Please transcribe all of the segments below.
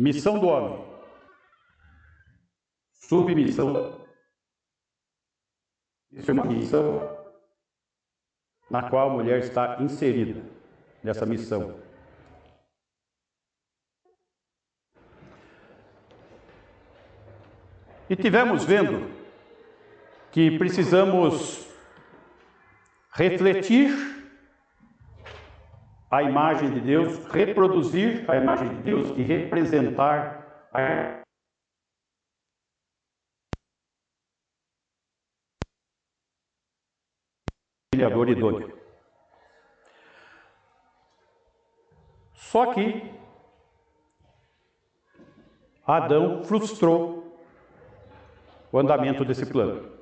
Missão do homem. Submissão. Isso é uma missão na qual a mulher está inserida nessa missão. E tivemos vendo que precisamos refletir a imagem de Deus, reproduzir a imagem de Deus e representar a Criador idôneo. Só que Adão frustrou o andamento desse plano.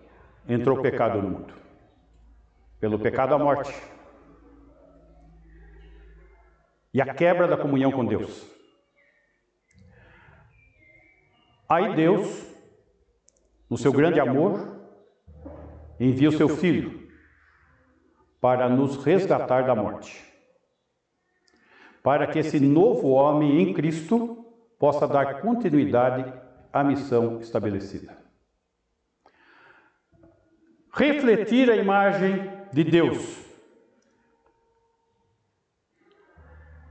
Entrou o pecado no mundo. Pelo pecado, a morte. E a quebra da comunhão com Deus. Aí Deus, no seu grande amor, envia o seu Filho para nos resgatar da morte. Para que esse novo homem em Cristo possa dar continuidade à missão estabelecida. Refletir a imagem de Deus.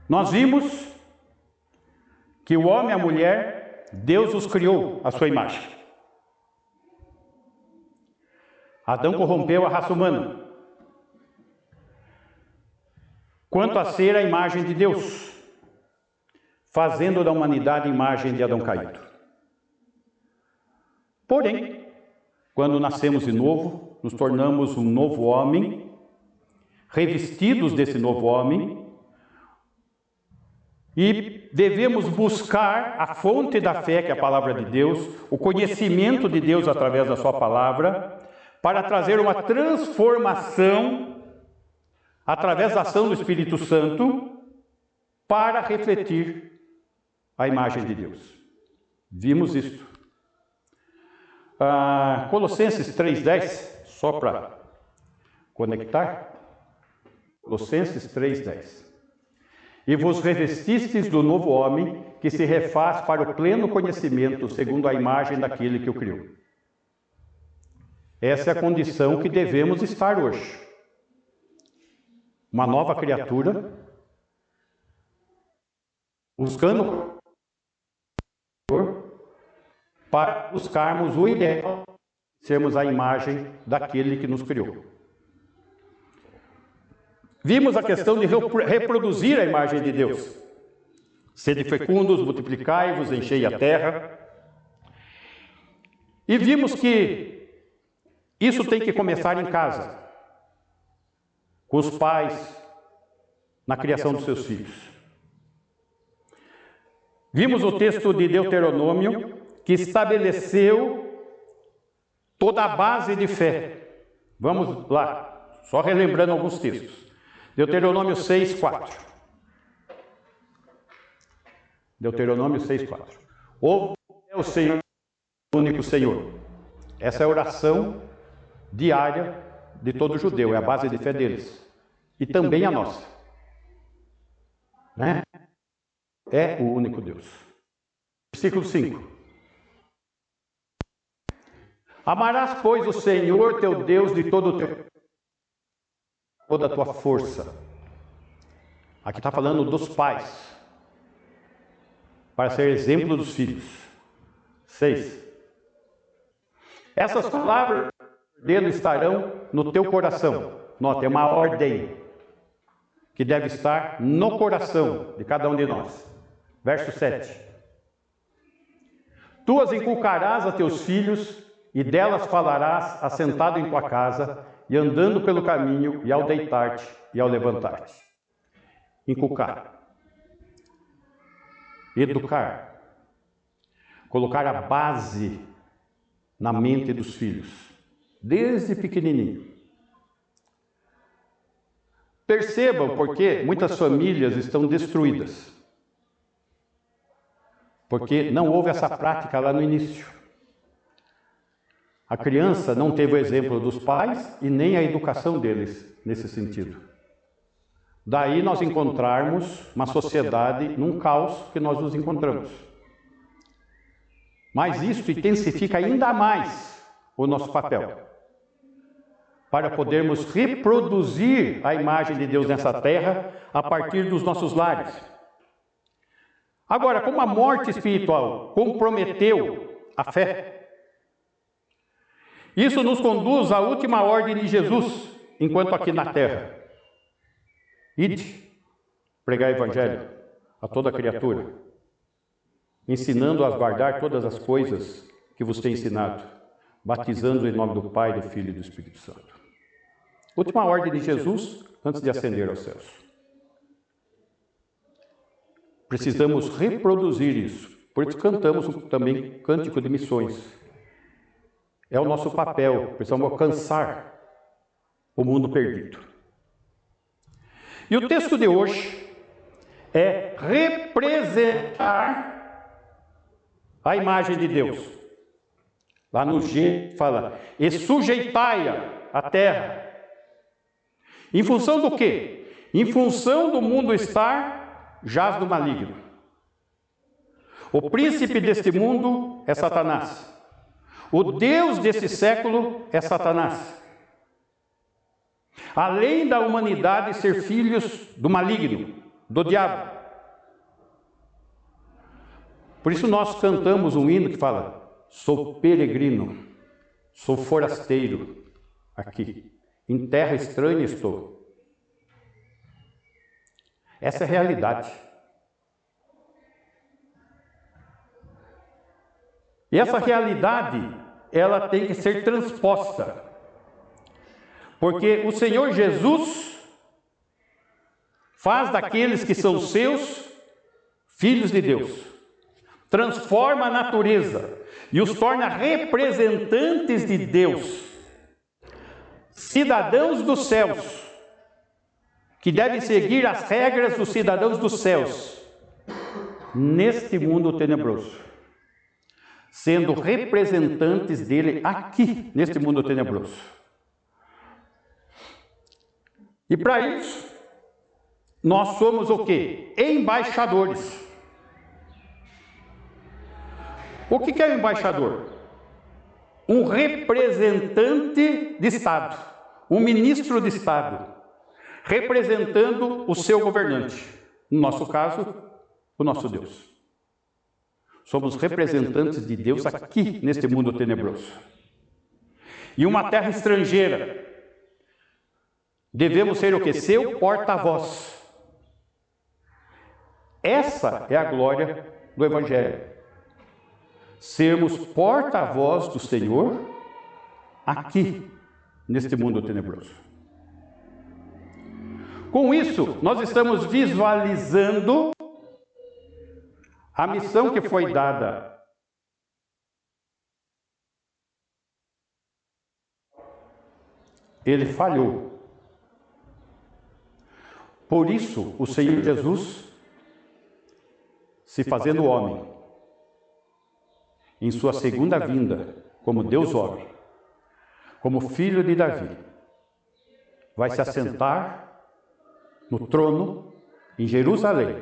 Nós vimos que o homem e a mulher, Deus os criou à sua imagem. Adão corrompeu a raça humana. Quanto a ser a imagem de Deus, fazendo da humanidade a imagem de Adão caído. Porém, quando nascemos de novo, nos tornamos um novo homem, revestidos desse novo homem, e devemos buscar a fonte da fé, que é a palavra de Deus, o conhecimento de Deus através da sua palavra, para trazer uma transformação através da ação do Espírito Santo, para refletir a imagem de Deus. Vimos isto. Colossenses 3,10, só para conectar. Colossenses 3,10. E vos revestistes do novo homem, que se refaz para o pleno conhecimento, segundo a imagem daquele que o criou. Essa é a condição que devemos estar hoje. Uma nova criatura, buscando para buscarmos o ideal, sermos a imagem daquele que nos criou. Vimos a questão de reproduzir a imagem de Deus. Sede fecundos, multiplicai-vos, enchei a terra. E vimos que isso tem que começar em casa, com os pais, na criação dos seus filhos. Vimos o texto de Deuteronômio, que estabeleceu toda a base de fé. Vamos lá, só relembrando alguns textos. Deuteronômio 6,4. Deuteronômio 6,4. Ouve o Senhor, o único Senhor. Essa é a oração diária de todo judeu, é a base de fé deles. E também a nossa. Né? É o único Deus. Versículo 5. Amarás, pois, o Senhor teu Deus de todo o teu, toda a tua força. Aqui está falando dos pais, para ser exemplo dos filhos. 6. Essas palavras dele estarão no teu coração. Nota, é uma ordem que deve estar no coração de cada um de nós. Verso 7. Tu as inculcarás a teus filhos, e delas falarás assentado em tua casa, e andando pelo caminho, e ao deitar-te, e ao levantar-te. Inculcar. Educar. Colocar a base na mente dos filhos, desde pequenininho. Percebam porque muitas famílias estão destruídas. Porque não houve essa prática lá no início. A criança não teve o exemplo dos pais e nem a educação deles nesse sentido. Daí nós encontrarmos uma sociedade num caos que nós nos encontramos. Mas isso intensifica ainda mais o nosso papel, para podermos reproduzir a imagem de Deus nessa terra a partir dos nossos lares. Agora, como a morte espiritual comprometeu a fé, isso nos conduz à última ordem de Jesus, enquanto aqui na terra. Ide, pregar o evangelho a toda criatura, ensinando-as a guardar todas as coisas que vos tenho ensinado, batizando em nome do Pai, do Filho e do Espírito Santo. Última ordem de Jesus antes de ascender aos céus. Precisamos reproduzir isso. Por isso cantamos também cântico de missões. É o nosso papel. Precisamos alcançar o mundo perdido. E o texto de hoje é representar a imagem de Deus. Lá no G fala, e sujeitai-a à terra. Em função do quê? Em função do mundo estar jaz do maligno. O príncipe deste mundo é Satanás. O Deus desse século é Satanás. Além da humanidade ser filhos do maligno, do diabo. Por isso nós cantamos um hino que fala, sou peregrino, sou forasteiro aqui, em terra estranha estou. Essa é a realidade. E essa realidade, ela tem que ser transposta. Porque o Senhor Jesus faz daqueles que são seus filhos de Deus. Transforma a natureza e os torna representantes de Deus, cidadãos dos céus, que devem seguir as regras dos cidadãos dos céus, neste mundo tenebroso, sendo representantes dele aqui, neste mundo tenebroso. E para isso, nós somos o quê? Embaixadores. O que é o embaixador? Um representante de Estado, um ministro de Estado, representando o seu governante, no nosso caso, o nosso Deus. Somos representantes de Deus aqui, neste mundo tenebroso. E uma terra estrangeira, devemos ser o que? Seu porta-voz. Essa é a glória do Evangelho. Sermos porta-voz do Senhor aqui, neste mundo tenebroso. Com isso, nós estamos visualizando a missão que foi dada ele falhou. Por isso, o Senhor Jesus, se fazendo homem, em sua segunda vinda, como Deus homem, como filho de Davi, vai se assentar no trono em Jerusalém,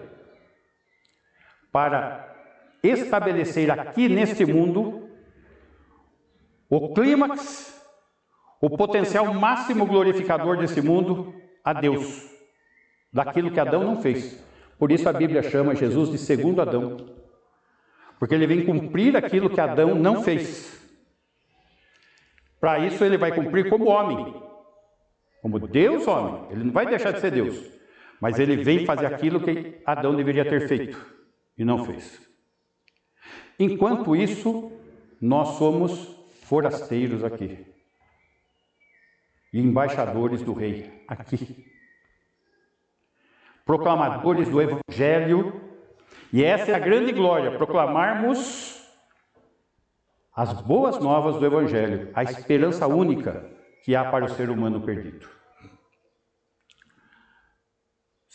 para estabelecer aqui neste mundo o clímax, o potencial máximo glorificador desse mundo a Deus, daquilo que Adão não fez. Por isso a Bíblia chama Jesus de segundo Adão, porque ele vem cumprir aquilo que Adão não fez. Para isso ele vai cumprir como homem, como Deus homem. Ele não vai deixar de ser Deus, mas ele vem fazer aquilo que Adão deveria ter feito e não fez. Enquanto isso, nós somos forasteiros aqui e embaixadores do Rei aqui, proclamadores do Evangelho. E essa é a grande glória, proclamarmos as boas novas do Evangelho, a esperança única que há para o ser humano perdido.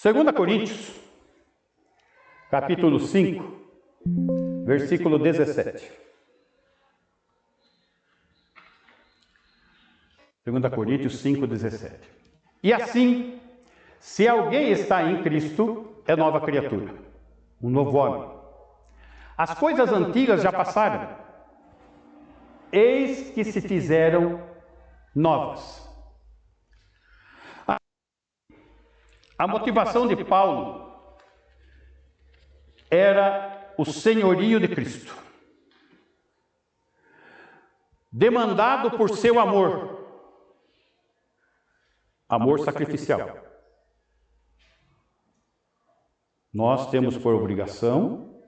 2 Coríntios, capítulo 5, versículo 17. 2 Coríntios 5, 17. E assim, se alguém está em Cristo, é nova criatura, um novo homem. As coisas antigas já passaram, eis que se fizeram novas. A motivação de Paulo era o senhorio de Cristo, demandado por seu amor sacrificial. Nós temos por obrigação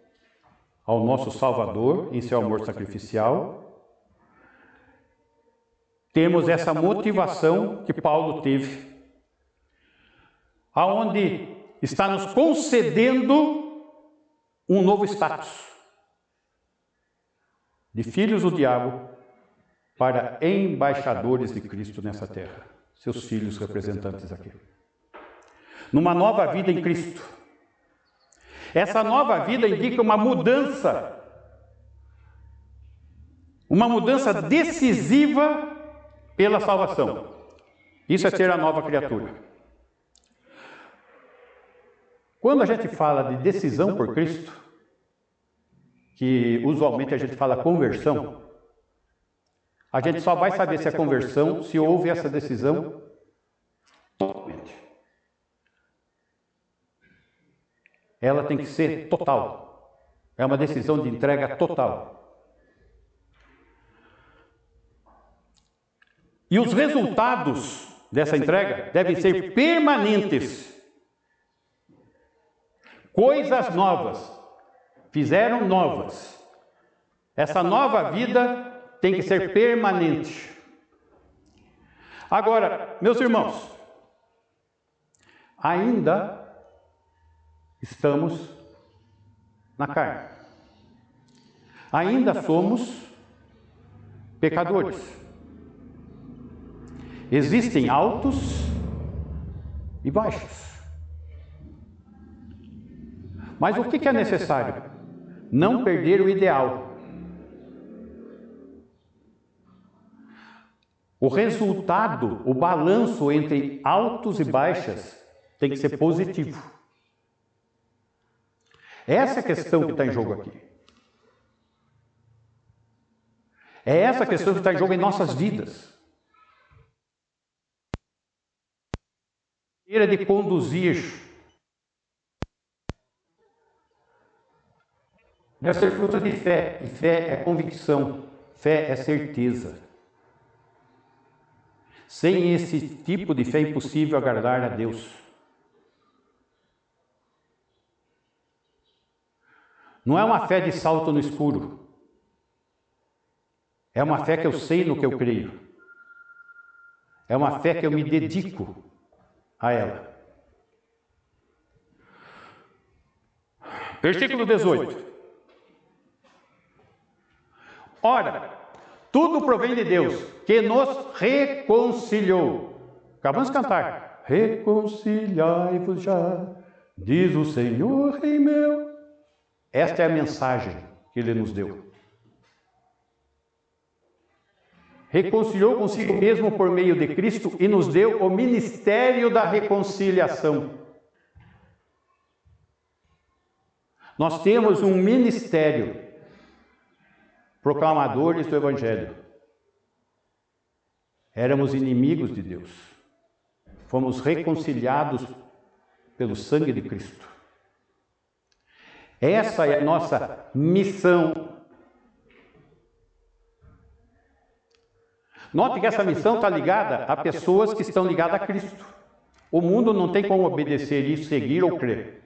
ao nosso Salvador em seu amor sacrificial. Temos essa motivação que Paulo teve, aonde está nos concedendo um novo status de filhos do diabo para embaixadores de Cristo nessa terra, seus filhos representantes aqui. Numa nova vida em Cristo. Essa nova vida indica uma mudança decisiva pela salvação. Isso é ser a nova criatura. Quando a gente fala de decisão por Cristo, que usualmente a gente fala conversão, a gente só vai saber se é conversão se houve essa decisão totalmente. Ela tem que ser total. É uma decisão de entrega total. E os resultados dessa entrega devem ser permanentes. Coisas novas, fizeram novas. Essa nova vida tem que ser permanente. Agora, meus irmãos, ainda estamos na carne. Ainda somos pecadores. Existem altos e baixos. Mas o que é necessário? Não perder o ideal. O resultado, o balanço entre altos e baixas tem que ser positivo. Essa é a questão que está em jogo aqui. É essa questão que está em jogo em nossas vidas. Maneira de conduzir. Deve ser fruto de fé. E fé é convicção. Fé é certeza. Sem esse tipo de fé é impossível agradar a Deus. Não é uma fé de salto no escuro. É uma fé que eu sei no que eu creio. É uma fé que eu me dedico a ela. Versículo 18. Ora, tudo provém de Deus, que nos reconciliou. Acabamos de cantar. Reconciliai-vos já, diz o Senhor, Rei meu. Esta é a mensagem que Ele nos deu. Reconciliou consigo mesmo por meio de Cristo e nos deu o ministério da reconciliação. Nós temos um ministério, proclamadores do Evangelho. Éramos inimigos de Deus. Fomos reconciliados pelo sangue de Cristo. Essa é a nossa missão. Note que essa missão está ligada a pessoas que estão ligadas a Cristo. O mundo não tem como obedecer isso, seguir ou crer.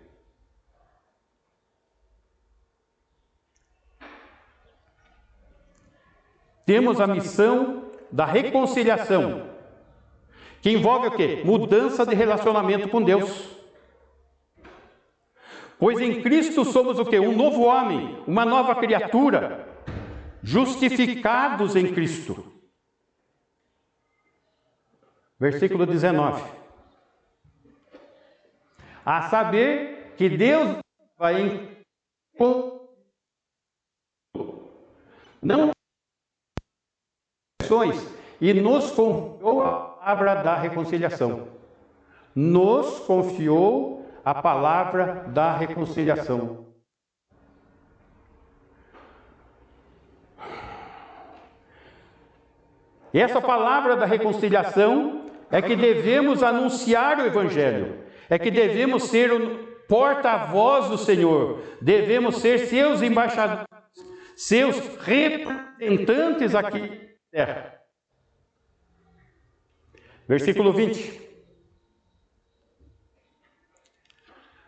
Temos a missão da reconciliação, que envolve o quê? Mudança de relacionamento com Deus. Pois em Cristo somos o quê? Um novo homem, uma nova criatura, justificados em Cristo. Versículo 19. A saber que Deus vai não e nos confiou a palavra da reconciliação. Nos confiou a palavra da reconciliação. E essa palavra da reconciliação é que devemos anunciar o Evangelho, é que devemos ser o porta-voz do Senhor, devemos ser seus embaixadores, seus representantes aqui na terra. Versículo 20.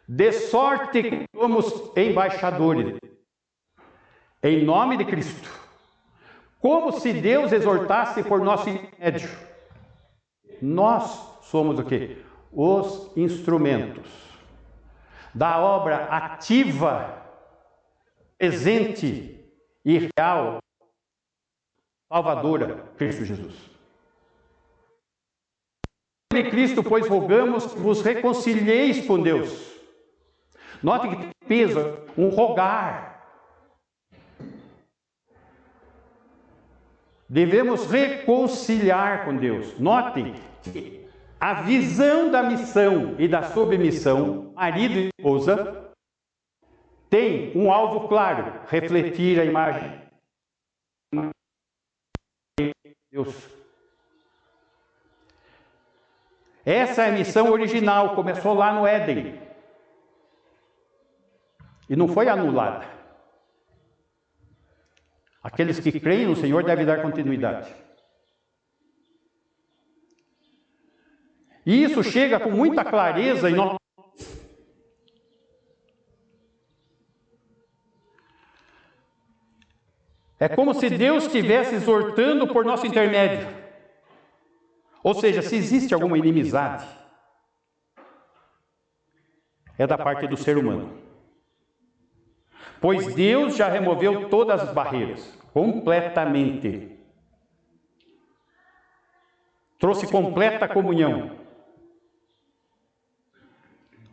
De sorte que somos embaixadores, em nome de Cristo, como se Deus exortasse por nosso intermédio. Nós somos o quê? Os instrumentos da obra ativa, presente e real, salvadora, Cristo Jesus. Em Cristo, pois, rogamos que vos reconcilieis com Deus. Note que tem peso, um rogar. Devemos reconciliar com Deus. Notem que a visão da missão e da submissão, marido e esposa, tem um alvo claro: refletir a imagem de Deus. Essa é a missão original, começou lá no Éden. E não foi anulada. Aqueles que creem no Senhor devem dar continuidade. E isso chega com muita clareza em nós. É como se Deus estivesse exortando por nosso intermédio. Ou seja, se existe alguma inimizade, é da parte do ser humano. Pois Deus já removeu todas as barreiras, completamente. Trouxe completa comunhão.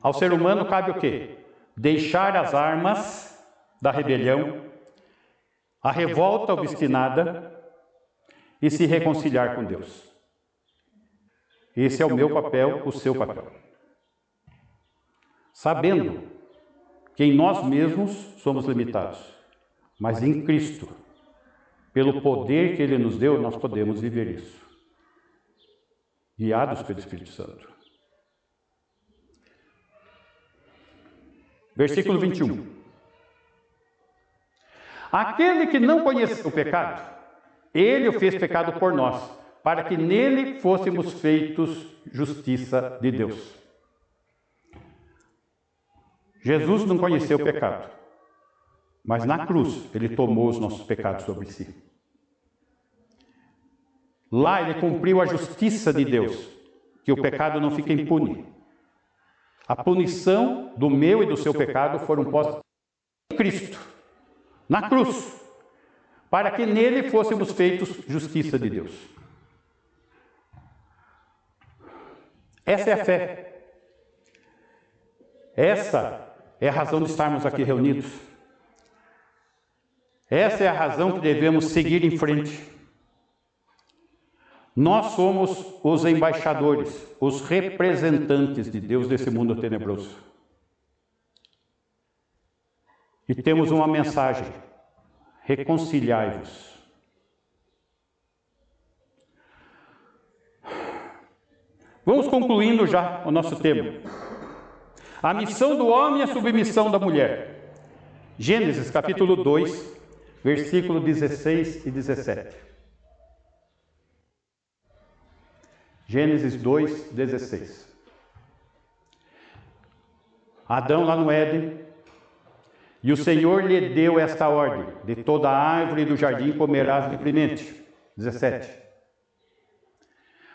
Ao ser humano cabe o quê? Deixar as armas da rebelião, a revolta obstinada e se reconciliar com Deus. Esse é o meu papel, o seu papel. Sabendo que em nós mesmos somos limitados, mas em Cristo, pelo poder que Ele nos deu, nós podemos viver isso. Guiados pelo Espírito Santo. Versículo 21. Aquele que não conheceu o pecado, Ele o fez pecado por nós, para que nele fôssemos feitos justiça de Deus. Jesus não conheceu o pecado, mas na cruz Ele tomou os nossos pecados sobre si. Lá Ele cumpriu a justiça de Deus, que o pecado não fica impune. A punição do meu e do seu pecado foram postas em Cristo, na cruz, para que nele fôssemos feitos justiça de Deus. Essa é a fé. Essa é a razão de estarmos aqui reunidos. Essa é a razão que devemos seguir em frente. Nós somos os embaixadores, os representantes de Deus desse mundo tenebroso. E temos uma mensagem: reconciliai-vos. Vamos concluindo já o nosso tema. A missão do homem e a submissão da mulher. Gênesis capítulo 2, versículo 16 e 17. Gênesis 2, 16. Adão lá no Éden, e o Senhor lhe deu esta ordem: de toda a árvore do jardim comerás livremente. 17.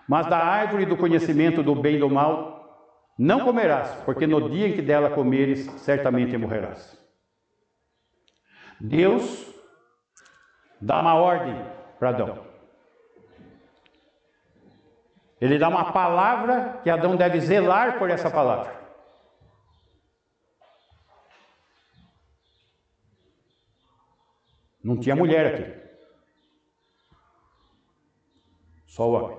Mas da árvore do conhecimento do bem e do mal não comerás, porque no dia em que dela comeres, certamente morrerás. Deus dá uma ordem para Adão. Ele dá uma palavra que Adão deve zelar por essa palavra. Não tinha mulher aqui. Só o homem.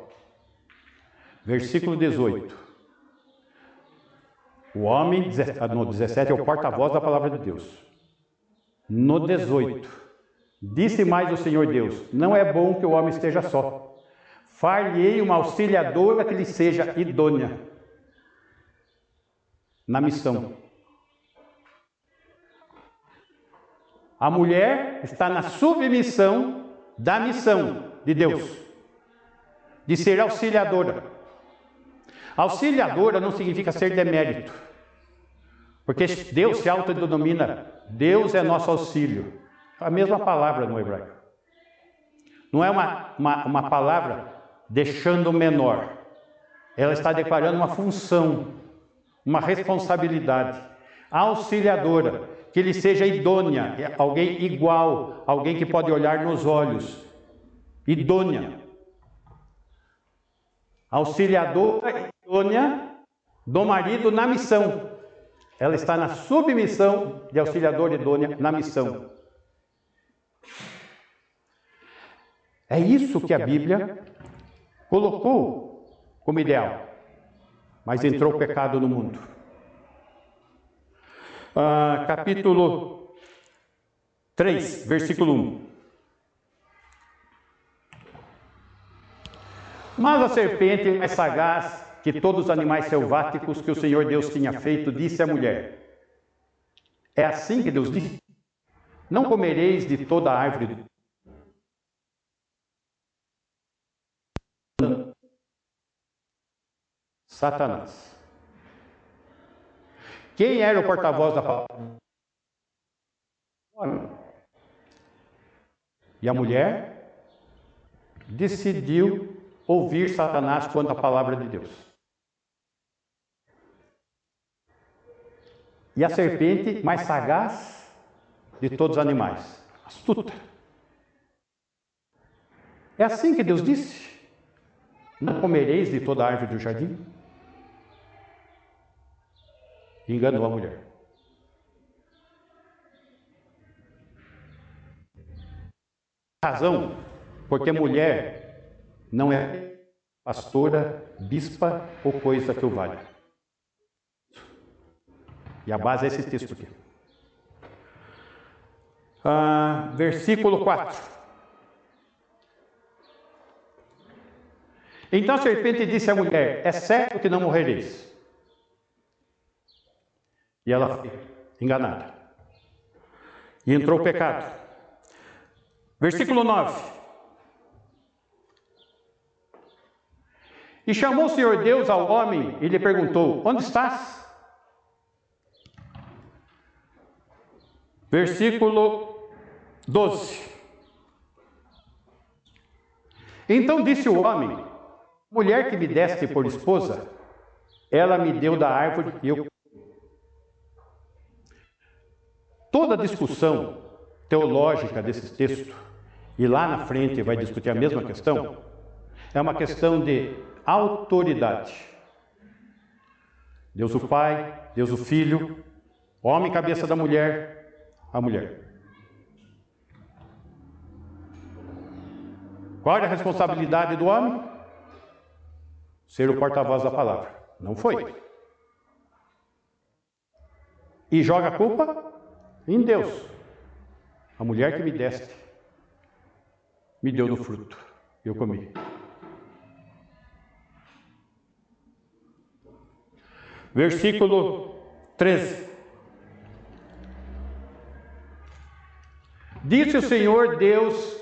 Versículo 18. O homem, no 17, é o porta-voz da palavra de Deus. No 18, disse mais o Senhor Deus: não é bom que o homem esteja só. Far-lhe-ei uma auxiliadora que lhe seja idônea na missão. A mulher está na submissão da missão de Deus, de ser auxiliadora. Auxiliadora não significa ser demérito, porque Deus se autodenomina, Deus é nosso auxílio. A mesma palavra no hebraico. Não é uma palavra deixando menor. Ela está declarando uma função, uma responsabilidade. Auxiliadora, que lhe seja idônea, alguém igual, alguém que pode olhar nos olhos. Idônea. Auxiliadora idônea do marido na missão. Ela está na submissão de auxiliadora idônea na missão. É isso que a Bíblia colocou como ideal. Mas entrou o pecado no mundo. Capítulo 3, versículo 1. Mas a serpente, mais sagaz que todos os animais selváticos que o Senhor Deus tinha feito, disse à mulher: é assim que Deus disse: não comereis de toda a árvore. Satanás. Quem era o porta-voz da palavra? E a mulher decidiu ouvir Satanás quanto à palavra de Deus. E a serpente, mais sagaz de todos os animais, astuta. É assim que Deus disse: não comereis de toda a árvore do jardim? Enganou a mulher. Razão, porque mulher não é pastora, bispa ou coisa que o valha. E a base é esse texto aqui. Versículo 4. Então a serpente disse à mulher: é certo que não morrereis. E ela foi enganada. E entrou o pecado. Versículo 9. E chamou o Senhor Deus ao homem e lhe perguntou: onde estás? Versículo 12. Então disse o homem: mulher que me deste por esposa, ela me deu da árvore e eu... Toda a discussão teológica desse texto, e lá na frente vai discutir a mesma questão, é uma questão de autoridade. Deus o Pai, Deus o Filho, homem cabeça da mulher, a mulher. Qual era a responsabilidade do homem? Ser o porta-voz da palavra. Não foi. E joga a culpa em Deus. A mulher que me deste me deu do fruto. Eu comi. Versículo 13. Disse o Senhor Deus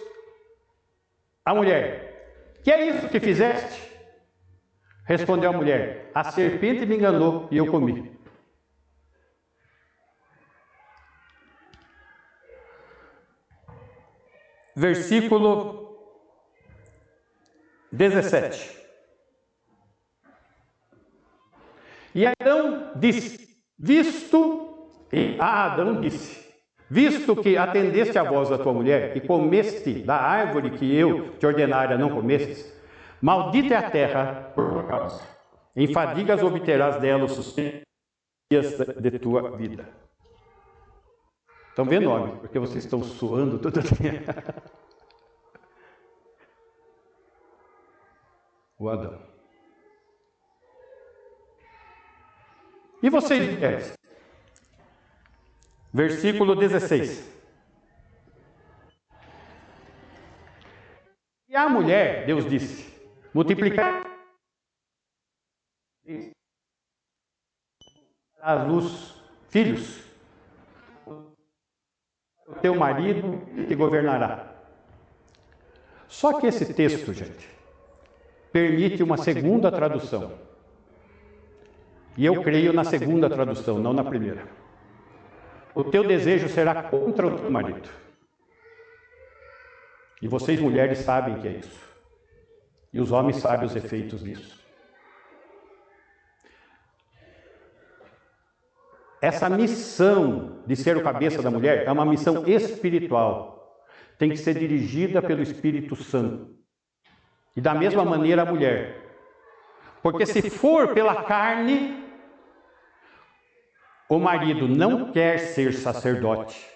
à mulher: que é isso que fizeste? Respondeu a mulher: a serpente me enganou e eu comi. Versículo 17. E Adão disse: Adão disse: visto que atendeste à voz da tua mulher e comeste da árvore que eu te ordenara não comestes, maldita é a terra por tua causa. Em fadigas obterás dela o sustento de tua vida. Estão vendo, homem? Porque vocês estão suando todo dia. O Adão. E vocês, mulheres? Versículo 16. E a mulher, Deus disse: multiplicar à luz filhos. O teu marido te governará. Só que esse texto, gente, permite uma segunda tradução. E eu creio na segunda tradução, não na primeira. O teu desejo será contra o teu marido. E vocês, mulheres, sabem que é isso. E os homens sabem os efeitos disso. Essa missão de ser o cabeça da mulher é uma missão espiritual. Tem que ser dirigida pelo Espírito Santo. E da mesma maneira a mulher. Porque se for pela carne, o marido não quer ser sacerdote.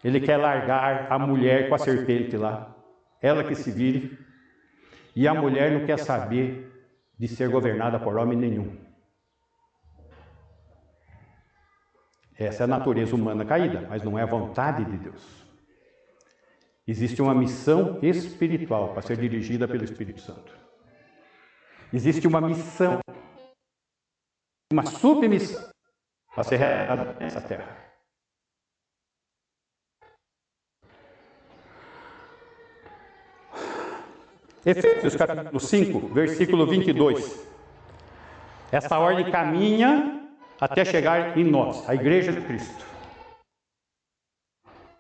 Ele quer largar a mulher com a serpente lá. Ela que se vire. E a mulher não quer saber de ser governada por homem nenhum. Essa é a natureza humana caída, mas não é a vontade de Deus. Existe uma missão espiritual para ser dirigida pelo Espírito Santo. Existe uma missão, uma submissão para ser realizada nessa terra. Efésios capítulo 5, versículo 22. Essa ordem caminha até chegar em nós, a Igreja de Cristo.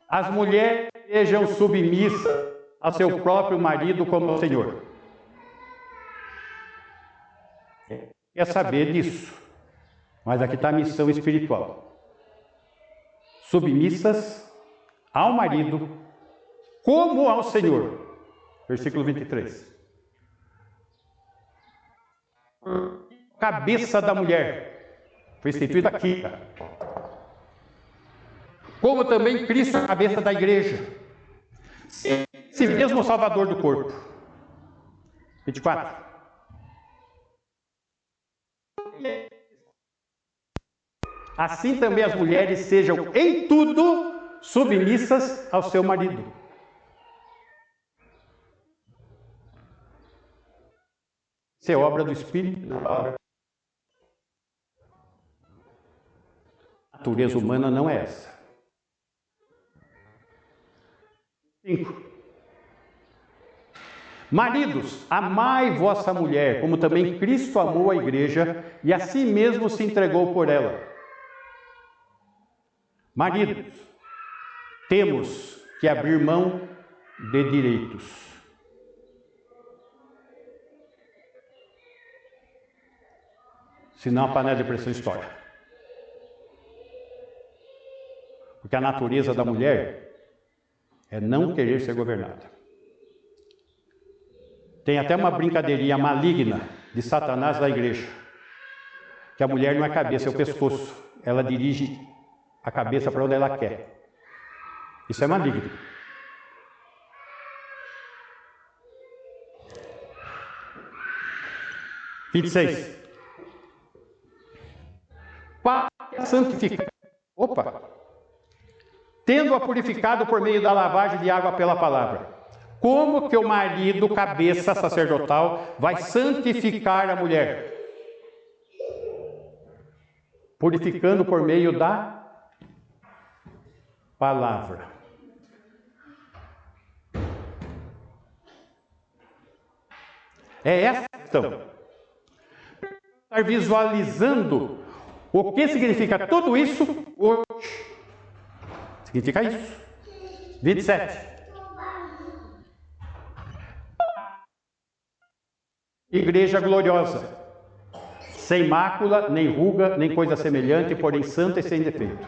As mulheres sejam submissas ao seu próprio marido como ao Senhor. Quer saber disso? Mas aqui está a missão espiritual. Submissas ao marido como ao Senhor. Versículo 23. Cabeça da mulher. Foi instituído aqui. Como também Cristo, a cabeça da igreja. Esse mesmo Salvador do corpo. 24. Assim também as mulheres sejam em tudo submissas ao seu marido. Isso é obra do Espírito. A natureza humana não é essa. 5. Maridos, amai vossa mulher, como também Cristo amou a igreja e a si mesmo se entregou por ela. Maridos, temos que abrir mão de direitos. Senão a panela de pressão estoura. Porque a natureza da mulher é não querer ser governada. Tem até uma brincadeirinha maligna de Satanás da igreja. Que a mulher não é a cabeça, é o pescoço. Ela dirige a cabeça para onde ela quer. Isso é maligno. Fim 26. Para santificar. Tendo-a purificado por meio da lavagem de água pela palavra. Como que o marido, cabeça sacerdotal, vai santificar a mulher? Purificando por meio da palavra. É essa a questão. Estar visualizando o que significa tudo isso hoje. Significa isso. 27. Igreja gloriosa, sem mácula, nem ruga, nem coisa semelhante, porém santa e sem defeito.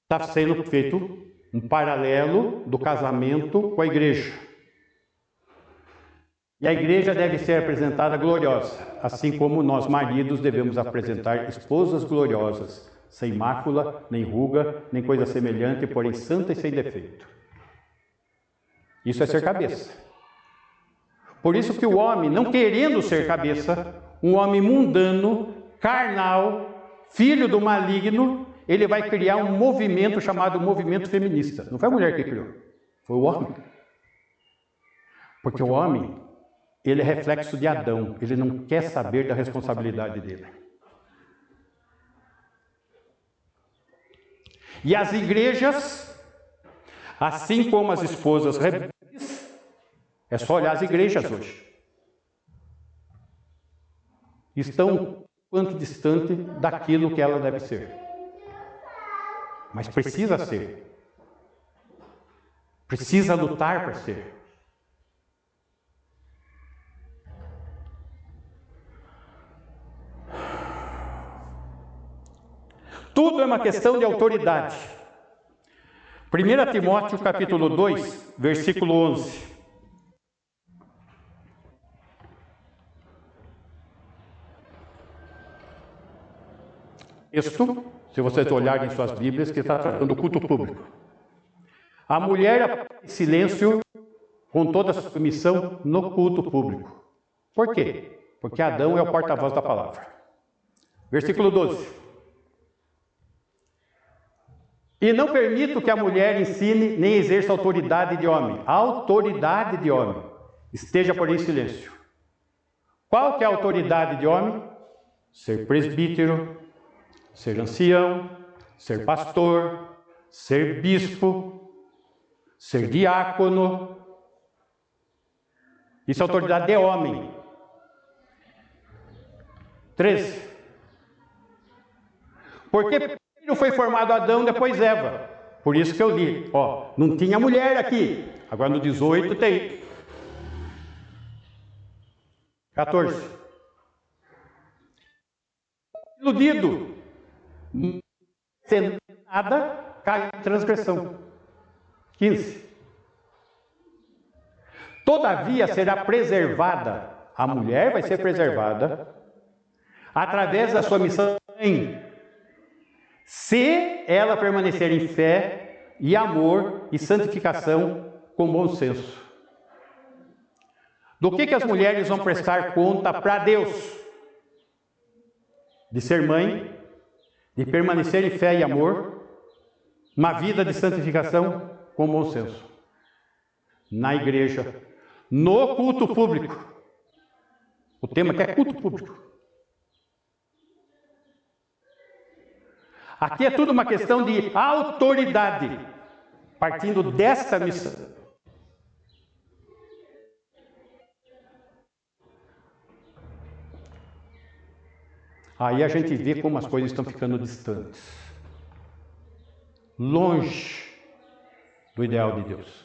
Está sendo feito um paralelo do casamento com a igreja. E a igreja deve ser apresentada gloriosa, assim como nós, maridos, devemos apresentar esposas gloriosas, sem mácula, nem ruga, nem coisa semelhante, porém santa e sem defeito. Isso é ser cabeça. Por isso que o homem, não querendo ser cabeça, um homem mundano, carnal, filho do maligno, ele vai criar um movimento chamado movimento feminista. Não foi a mulher que criou, foi o homem. Porque o homem ele é reflexo de Adão. Ele não quer saber da responsabilidade dele. E as igrejas, assim como as esposas rebeldes, é só olhar as igrejas hoje, estão quanto distante daquilo que ela deve ser. Mas precisa ser. Precisa lutar para ser. Tudo é uma questão de autoridade. 1 Timóteo capítulo 2, versículo 11. Texto, se vocês olharem em suas Bíblias, que está tratando do culto público. A mulher em silêncio com toda a submissão no culto público. Por quê? Porque Adão é o porta-voz da palavra. Versículo 12. E não permito que a mulher ensine nem exerça autoridade de homem. A autoridade de homem. Esteja, porém, em silêncio. Qual que é a autoridade de homem? Ser presbítero, ser ancião, ser pastor, ser bispo, ser diácono. Isso é autoridade de homem. 13. Porque primeiro foi formado Adão, depois Eva. Por isso que eu li. Ó, não tinha mulher aqui. Agora no 18 tem. 14. Iludido. Sem nada, cai em transgressão. 15. Todavia será preservada, a mulher vai ser preservada, através da sua missão, se ela permanecer em fé e amor e santificação com bom senso. Do que as mulheres vão prestar conta para Deus? De ser mãe, de permanecer em fé e amor, uma vida de santificação com bom senso. Na igreja, no culto público. O tema aqui é culto público. Aqui é tudo uma questão de autoridade, partindo desta missão. Aí a gente vê como as coisas estão ficando distantes, longe do ideal de Deus.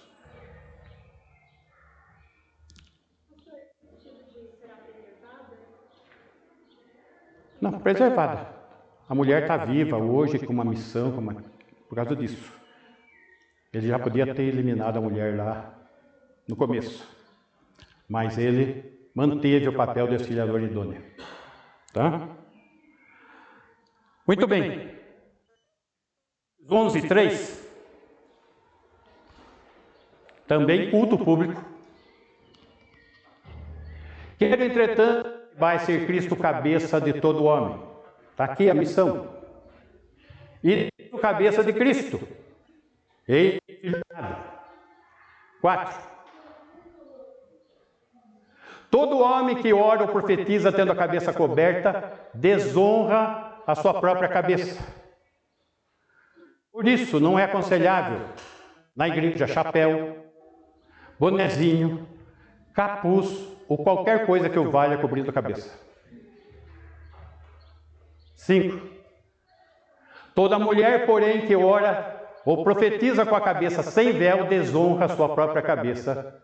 Não, preservada. A mulher está viva hoje com uma missão, por causa disso. Ele já podia ter eliminado a mulher lá no começo, mas ele manteve o papel de auxiliador idôneo. Tá? Muito bem. 11:3. Também culto público. Quero, entretanto, vai ser Cristo cabeça de todo homem. Está aqui a missão. E cabeça de Cristo. E 4. Todo homem que ora ou profetiza tendo a cabeça coberta, desonra a sua própria cabeça. Por isso, não é aconselhável na igreja chapéu, bonezinho, capuz ou qualquer coisa que o valha cobrindo a cabeça. 5. Toda mulher, porém, que ora ou profetiza com a cabeça sem véu, desonra a sua própria cabeça,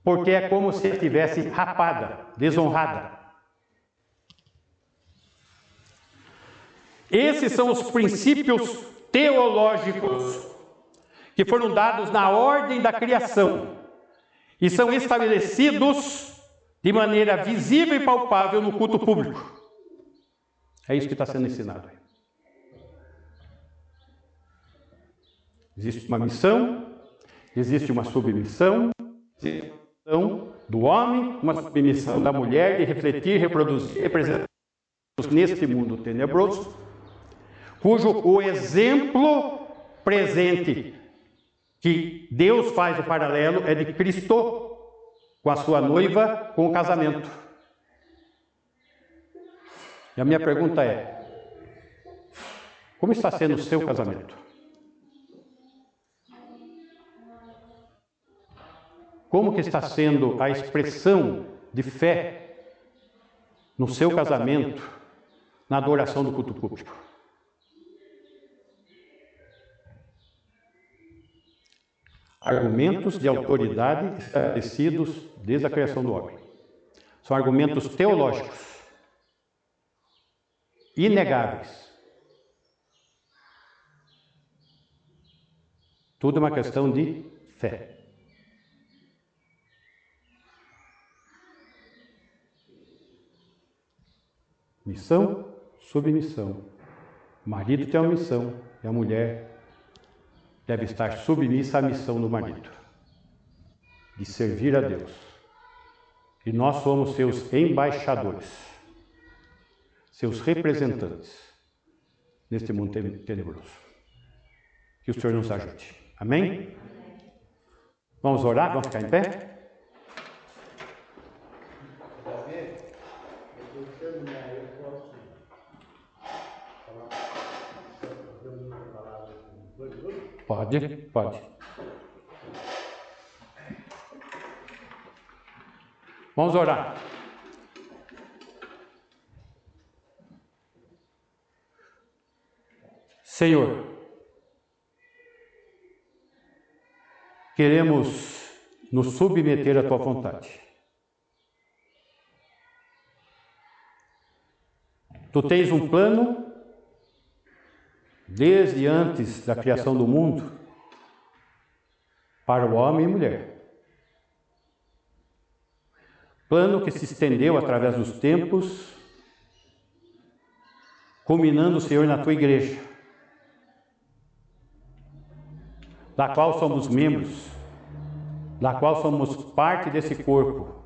porque é como se estivesse rapada, desonrada. Esses são os princípios teológicos que foram dados na ordem da criação e são estabelecidos de maneira visível e palpável no culto público. É isso que está sendo ensinado. Existe uma missão, existe uma submissão, existe uma missão do homem, uma submissão da mulher de refletir, reproduzir, representar neste mundo tenebroso, cujo o exemplo presente que Deus faz o paralelo é de Cristo, com a sua noiva, com o casamento. E a minha pergunta é: como está sendo o seu casamento? Como que está sendo a expressão de fé no seu casamento, na adoração do culto público? Argumentos de autoridade estabelecidos desde a criação do homem. São argumentos teológicos, inegáveis. Tudo é uma questão de fé. Missão, submissão. O marido tem uma missão e a mulher deve estar submissa à missão do marido, de servir a Deus. E nós somos seus embaixadores, seus representantes neste mundo tenebroso. Que o Senhor nos ajude. Amém? Vamos orar? Vamos ficar em pé? Pode. Vamos orar. Senhor, queremos nos submeter à Tua vontade. Tu tens um plano desde antes da criação do mundo para o homem e mulher. Plano que se estendeu através dos tempos, culminando, Senhor, na Tua igreja, da qual somos membros, da qual somos parte desse corpo,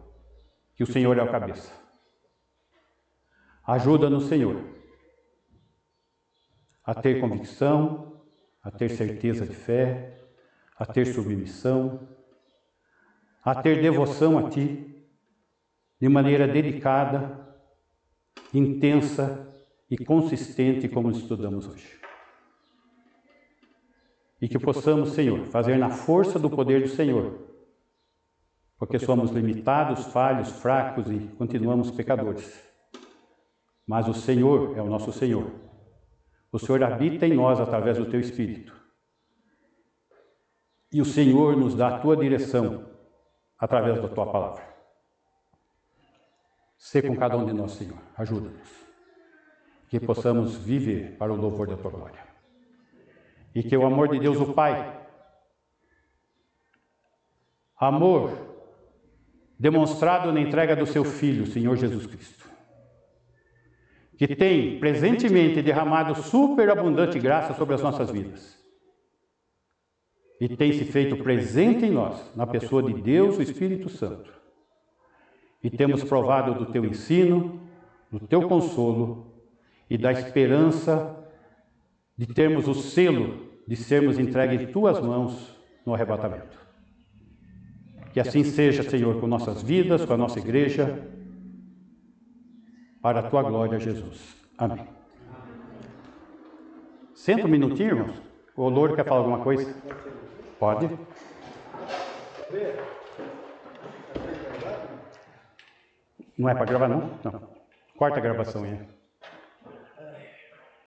que o Senhor é o cabeça. Ajuda-nos, Senhor, a ter convicção, a ter certeza de fé, a ter submissão, a ter devoção a Ti, de maneira dedicada, intensa e consistente, como estudamos hoje. E que possamos, Senhor, fazer na força do poder do Senhor, porque somos limitados, falhos, fracos e continuamos pecadores. Mas o Senhor é o nosso Senhor. O Senhor habita em nós através do Teu Espírito. E o Senhor nos dá a Tua direção através da Tua palavra. Sê com cada um de nós, Senhor. Ajuda-nos. Que possamos viver para o louvor da Tua glória. E que o amor de Deus, o Pai, amor demonstrado na entrega do Seu Filho, Senhor Jesus Cristo, que tem presentemente derramado superabundante graça sobre as nossas vidas, e tem se feito presente em nós, na pessoa de Deus, o Espírito Santo, e temos provado do Teu ensino, do Teu consolo e da esperança de termos o selo de sermos entregues em Tuas mãos no arrebatamento. Que assim seja, Senhor, com nossas vidas, com a nossa igreja, para a Tua glória, Jesus. Amém. Senta um minutinho, irmãos. O Louro quer falar alguma coisa? Pode. Não é para gravar, não? Não. Corta a gravação aí.